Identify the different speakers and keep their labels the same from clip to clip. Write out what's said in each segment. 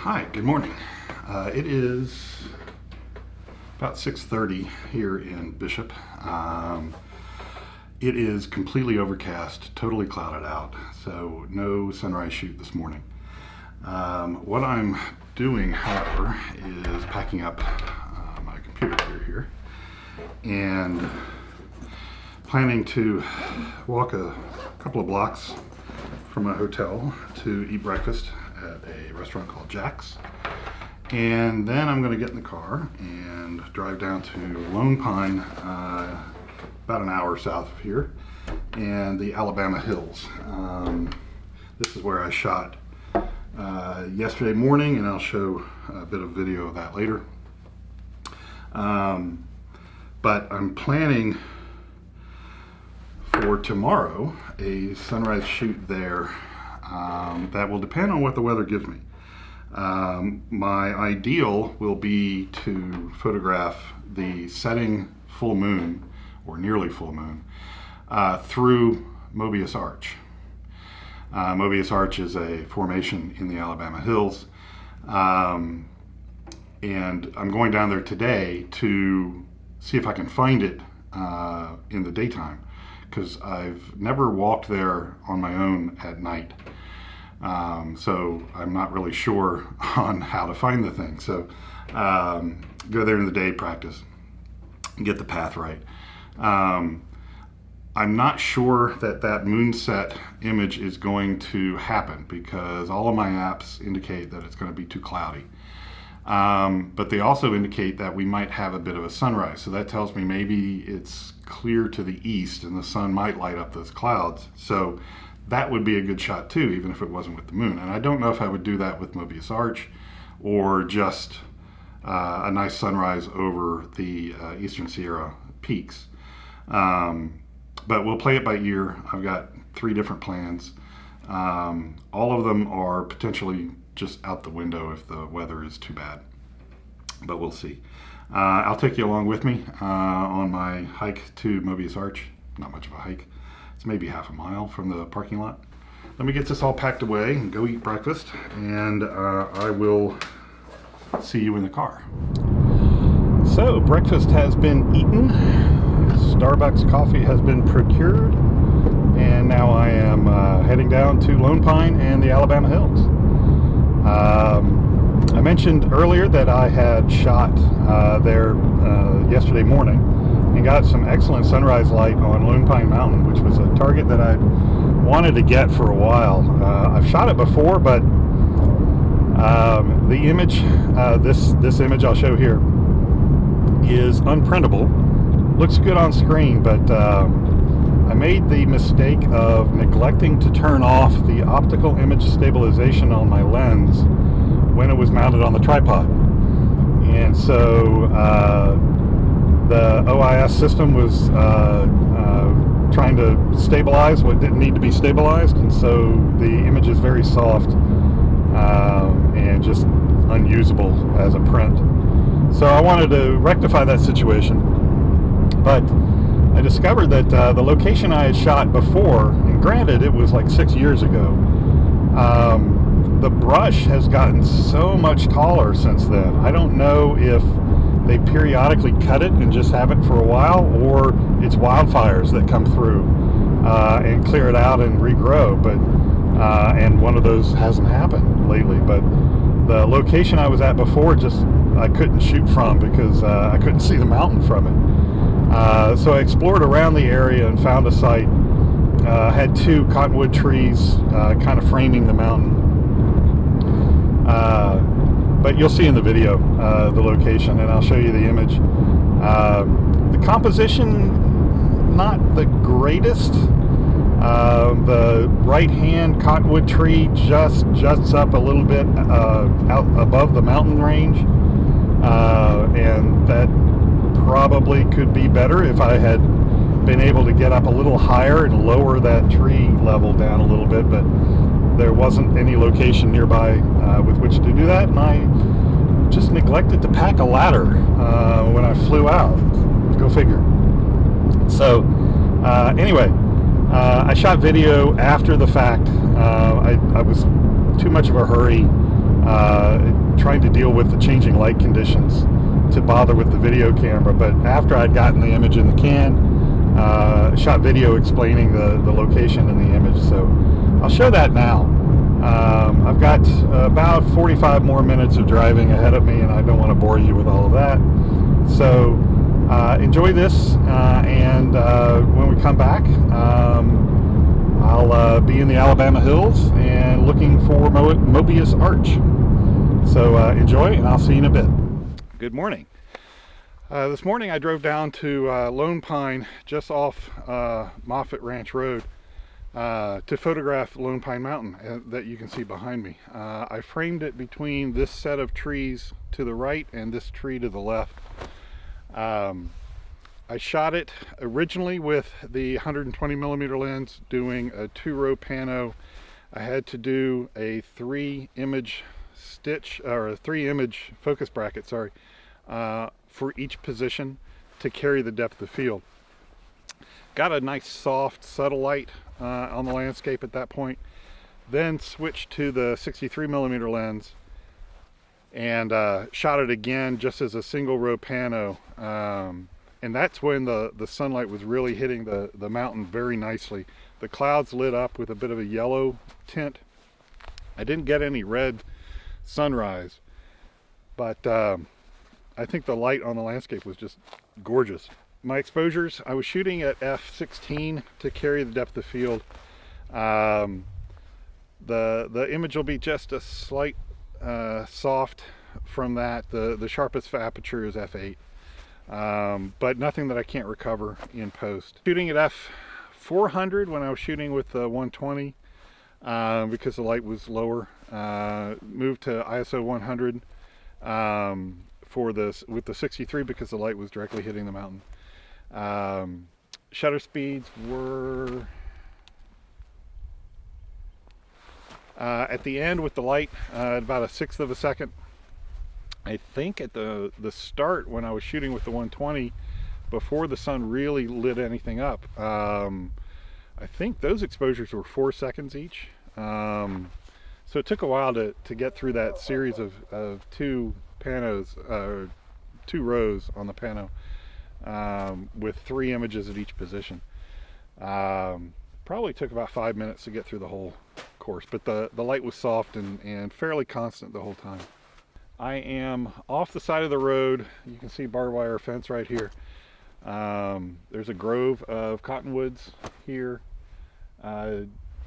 Speaker 1: Hi, good morning. It is about 6:30 here in Bishop. It is completely overcast, totally clouded out, so no sunrise shoot this morning. What I'm doing, however, is packing up my computer here and planning to walk a couple of blocks from my hotel to eat breakfast at a restaurant called Jack's. And then I'm going to get in the car and drive down to Lone Pine, about an hour south of here, and the Alabama Hills. This is where I shot yesterday morning, and I'll show a bit of video of that later. But I'm planning for tomorrow a sunrise shoot there. That will depend on what the weather gives me. My ideal will be to photograph the setting full moon, or nearly full moon, through Mobius Arch. Mobius Arch is a formation in the Alabama Hills, and I'm going down there today to see if I can find it in the daytime, because I've never walked there on my own at night. So I'm not really sure on how to find the thing. So go there in the day, practice, get the path right. I'm not sure that moonset image is going to happen because all of my apps indicate that it's going to be too cloudy. But they also indicate that we might have a bit of a sunrise. So that tells me maybe it's clear to the east and the sun might light up those clouds. So that would be a good shot too, even if it wasn't with the moon. And I don't know if I would do that with Mobius Arch or just a nice sunrise over the Eastern Sierra peaks. But we'll play it by ear. I've got 3 different plans. All of them are potentially just out the window if the weather is too bad, but we'll see. I'll take you along with me on my hike to Mobius Arch. Not much of a hike. It's maybe half a mile from the parking lot. Let me get this all packed away and go eat breakfast, and I will see you in the car. So breakfast has been eaten, Starbucks coffee has been procured, and now I am heading down to Lone Pine and the Alabama Hills. I mentioned earlier that I had shot there yesterday morning and got some excellent sunrise light on Lone Pine Mountain, which was a target that I wanted to get for a while. I've shot it before, but the image, this image I'll show here, is unprintable. Looks good on screen, but I made the mistake of neglecting to turn off the optical image stabilization on my lens when it was mounted on the tripod. And so the OIS system was trying to stabilize what didn't need to be stabilized, and so the image is very soft and just unusable as a print. So I wanted to rectify that situation, but I discovered that the location I had shot before, and granted it was like 6 years ago, the brush has gotten so much taller since then. I don't know if they periodically cut it and just have it for a while, or it's wildfires that come through and clear it out and regrow. But and one of those hasn't happened lately. But the location I was at before, just I couldn't shoot from because I couldn't see the mountain from it. So I explored around the area and found a site. Had 2 cottonwood trees kind of framing the mountain. But you'll see in the video the location, and I'll show you the image. The composition, not the greatest. The right-hand cottonwood tree just juts up a little bit out above the mountain range, and that probably could be better if I had been able to get up a little higher and lower that tree level down a little bit, but there wasn't any location nearby with which to do that, and I just neglected to pack a ladder when I flew out. Go figure. So anyway, I shot video after the fact. I was too much of a hurry trying to deal with the changing light conditions to bother with the video camera. But after I'd gotten the image in the can, shot video explaining the location in the image. So I'll show that now. I've got about 45 more minutes of driving ahead of me, and I don't want to bore you with all of that. So enjoy this, and when we come back, I'll be in the Alabama hills and looking for Mobius Arch. So enjoy, and I'll see you in a bit. Good morning. This morning I drove down to Lone Pine, just off Moffett Ranch Road, to photograph Lone Pine Mountain that you can see behind me. I framed it between this set of trees to the right and this tree to the left. I shot it originally with the 120mm lens, doing a 2-row pano. I had to do a 3-image stitch, or a 3-image focus bracket, sorry, for each position to carry the depth of field. Got a nice soft subtle light on the landscape at that point, then switched to the 63mm lens and shot it again just as a single row pano, and that's when the sunlight was really hitting the mountain very nicely. The clouds lit up with a bit of a yellow tint. I didn't get any red sunrise, but I think the light on the landscape was just gorgeous. My exposures, I was shooting at f/16 to carry the depth of field. The image will be just a slight soft from that. The sharpest aperture is f/8, but nothing that I can't recover in post. Shooting at f/400 when I was shooting with the 120 because the light was lower. Moved to ISO 100 for this with the 63 because the light was directly hitting the mountain. Shutter speeds were at the end with the light at about a 1/6 of a second. I think at the start when I was shooting with the 120, before the sun really lit anything up, I think those exposures were 4 seconds each. So it took a while to get through that series of 2 panos, 2 rows on the pano, with 3 images at each position. Probably took about 5 minutes to get through the whole course, but the light was soft and fairly constant the whole time. I am off the side of the road. You can see barbed wire fence right here. There's a grove of cottonwoods here,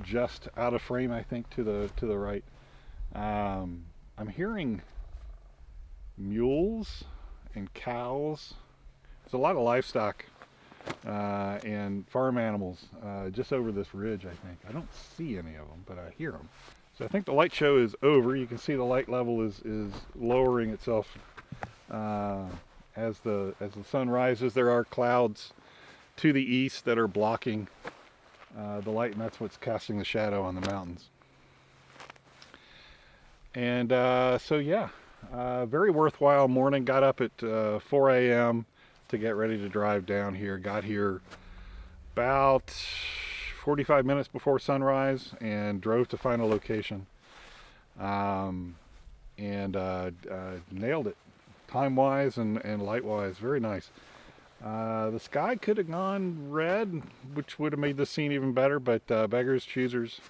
Speaker 1: just out of frame, I think, to the right. I'm hearing mules and cows. There's a lot of livestock and farm animals just over this ridge, I think. I don't see any of them, but I hear them. So I think the light show is over. You can see the light level is lowering itself as the sun rises. There are clouds to the east that are blocking the light, and that's what's casting the shadow on the mountains. And so yeah, very worthwhile morning. Got up at 4 a.m. to get ready to drive down here. Got here about 45 minutes before sunrise and drove to find a location, and nailed it time-wise and light-wise. Very nice. The sky could have gone red, which would have made the scene even better, but beggars, choosers.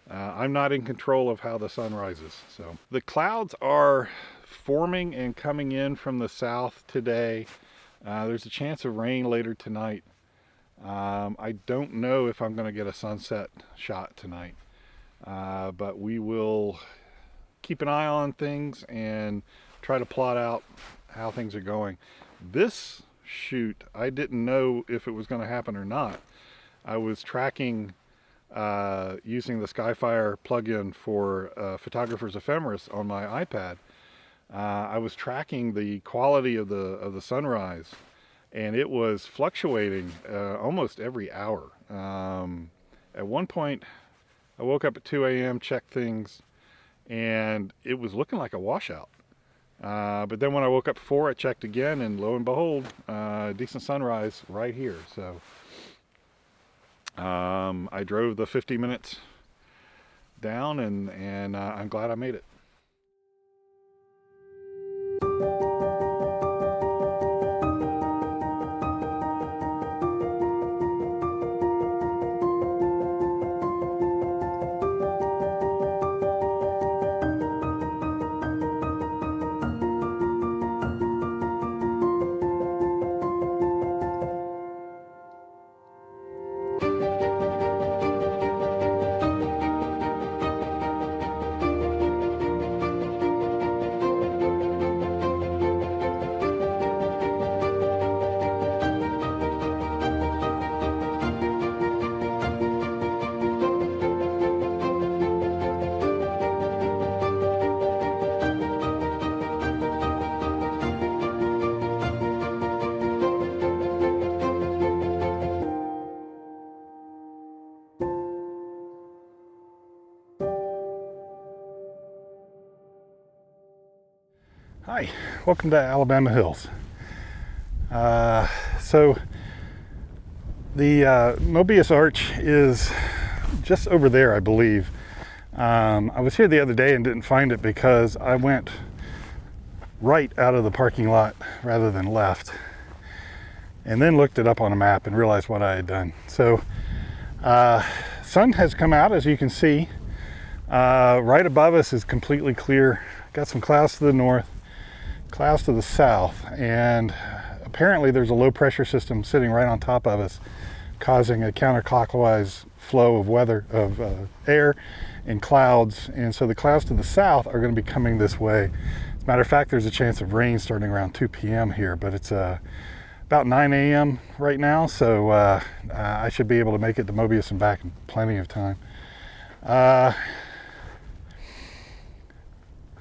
Speaker 1: I'm not in control of how the sun rises. So the clouds are forming and coming in from the south today. There's a chance of rain later tonight. I don't know if I'm going to get a sunset shot tonight, but we will keep an eye on things and try to plot out how things are going. This shoot, I didn't know if it was going to happen or not. I was tracking using the Skyfire plugin for Photographer's Ephemeris on my iPad. I was tracking the quality of the sunrise, and it was fluctuating almost every hour. At one point, I woke up at 2 a.m., checked things, and it was looking like a washout. But then when I woke up at 4, I checked again, and lo and behold, decent sunrise right here. So I drove the 50 minutes down, and I'm glad I made it. Hi, welcome to Alabama Hills. So the Mobius Arch is just over there, I believe. I was here the other day and didn't find it because I went right out of the parking lot rather than left, and then looked it up on a map and realized what I had done. So sun has come out, as you can see. Right above us is completely clear. Got some clouds to the north, clouds to the south, and apparently there's a low pressure system sitting right on top of us, causing a counterclockwise flow of air and clouds. And so the clouds to the south are going to be coming this way. As a matter of fact, there's a chance of rain starting around 2 p.m. here, but it's about 9 a.m. right now, so I should be able to make it to Mobius and back in plenty of time.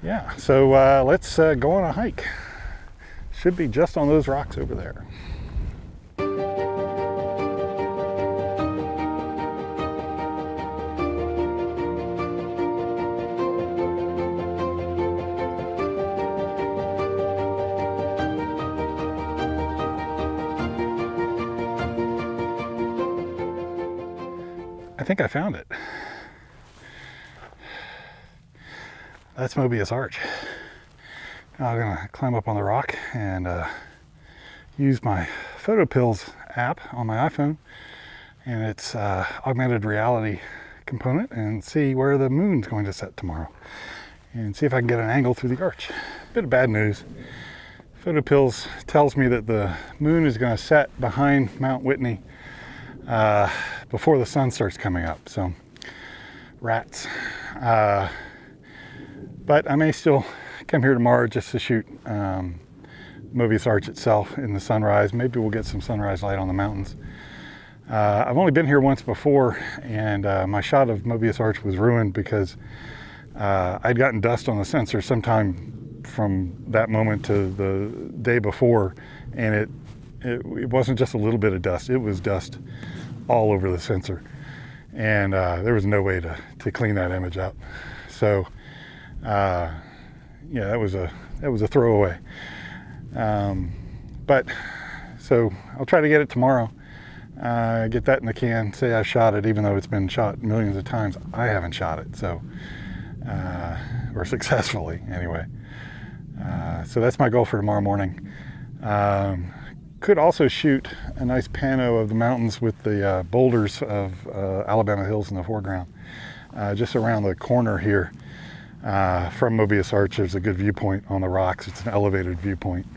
Speaker 1: Yeah, so let's go on a hike. Should be just on those rocks over there. I think I found it. That's Mobius Arch. Now I'm gonna climb up on the rock and use my PhotoPills app on my iPhone and its augmented reality component and see where the moon's going to set tomorrow, and see if I can get an angle through the arch. Bit of bad news. PhotoPills tells me that the moon is going to set behind Mount Whitney before the sun starts coming up. So rats. But I may still come here tomorrow just to shoot Mobius Arch itself in the sunrise. Maybe we'll get some sunrise light on the mountains. I've only been here once before, and my shot of Mobius Arch was ruined because I'd gotten dust on the sensor sometime from that moment to the day before, and it wasn't just a little bit of dust, it was dust all over the sensor, and there was no way to clean that image up. So yeah, that was a throwaway. But so I'll try to get it tomorrow, get that in the can, say I shot it, even though it's been shot millions of times. I haven't shot it, so or successfully anyway. So that's my goal for tomorrow morning. Could also shoot a nice pano of the mountains with the boulders of Alabama Hills in the foreground. Just around the corner here from Mobius Arch, there's a good viewpoint on the rocks. It's an elevated viewpoint.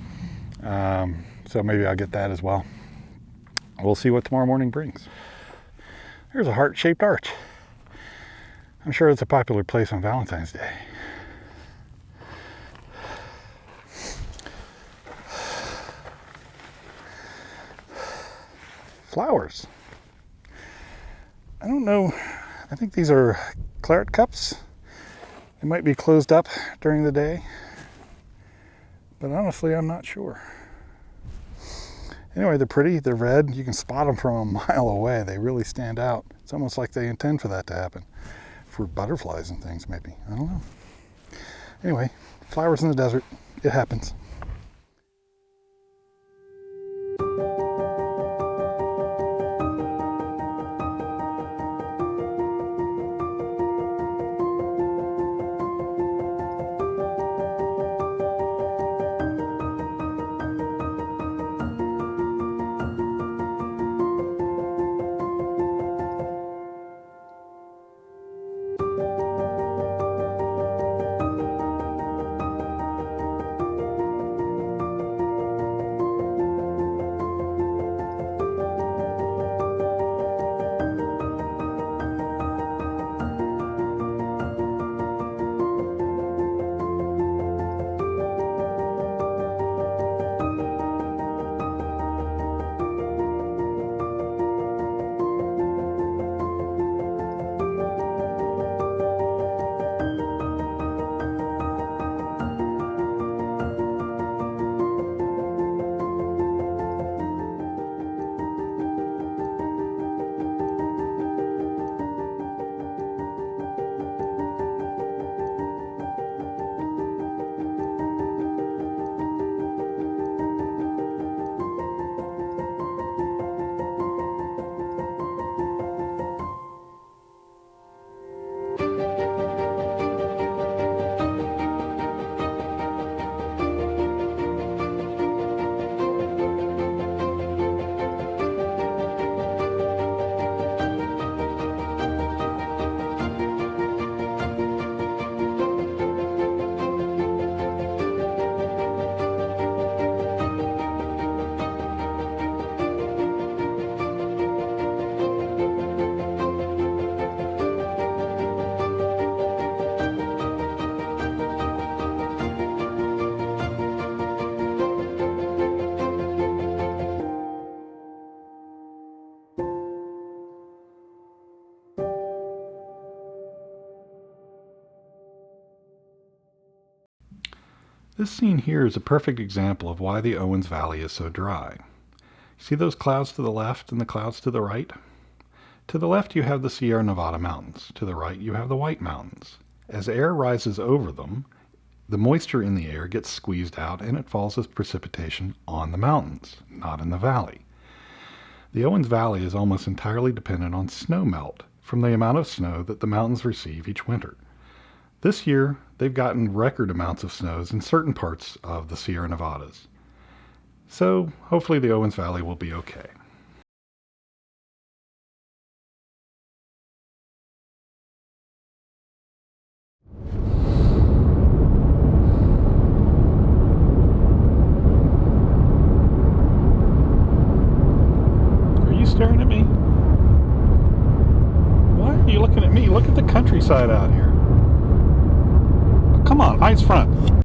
Speaker 1: So maybe I'll get that as well. We'll see what tomorrow morning brings. There's a heart-shaped arch. I'm sure it's a popular place on Valentine's Day. Flowers. I don't know. I think these are claret cups. They might be closed up during the day, but honestly, I'm not sure. Anyway, they're pretty. They're red. You can spot them from a mile away. They really stand out. It's almost like they intend for that to happen. For butterflies and things, maybe. I don't know. Anyway, flowers in the desert. It happens. This scene here is a perfect example of why the Owens Valley is so dry. See those clouds to the left and the clouds to the right? To the left you have the Sierra Nevada mountains. To the right you have the White Mountains. As air rises over them, the moisture in the air gets squeezed out and it falls as precipitation on the mountains, not in the valley. The Owens Valley is almost entirely dependent on snow melt from the amount of snow that the mountains receive each winter. This year, they've gotten record amounts of snows in certain parts of the Sierra Nevadas. So hopefully the Owens Valley will be okay. Are you staring at me? Why are you looking at me? Look at the countryside out here. Come on, eyes front.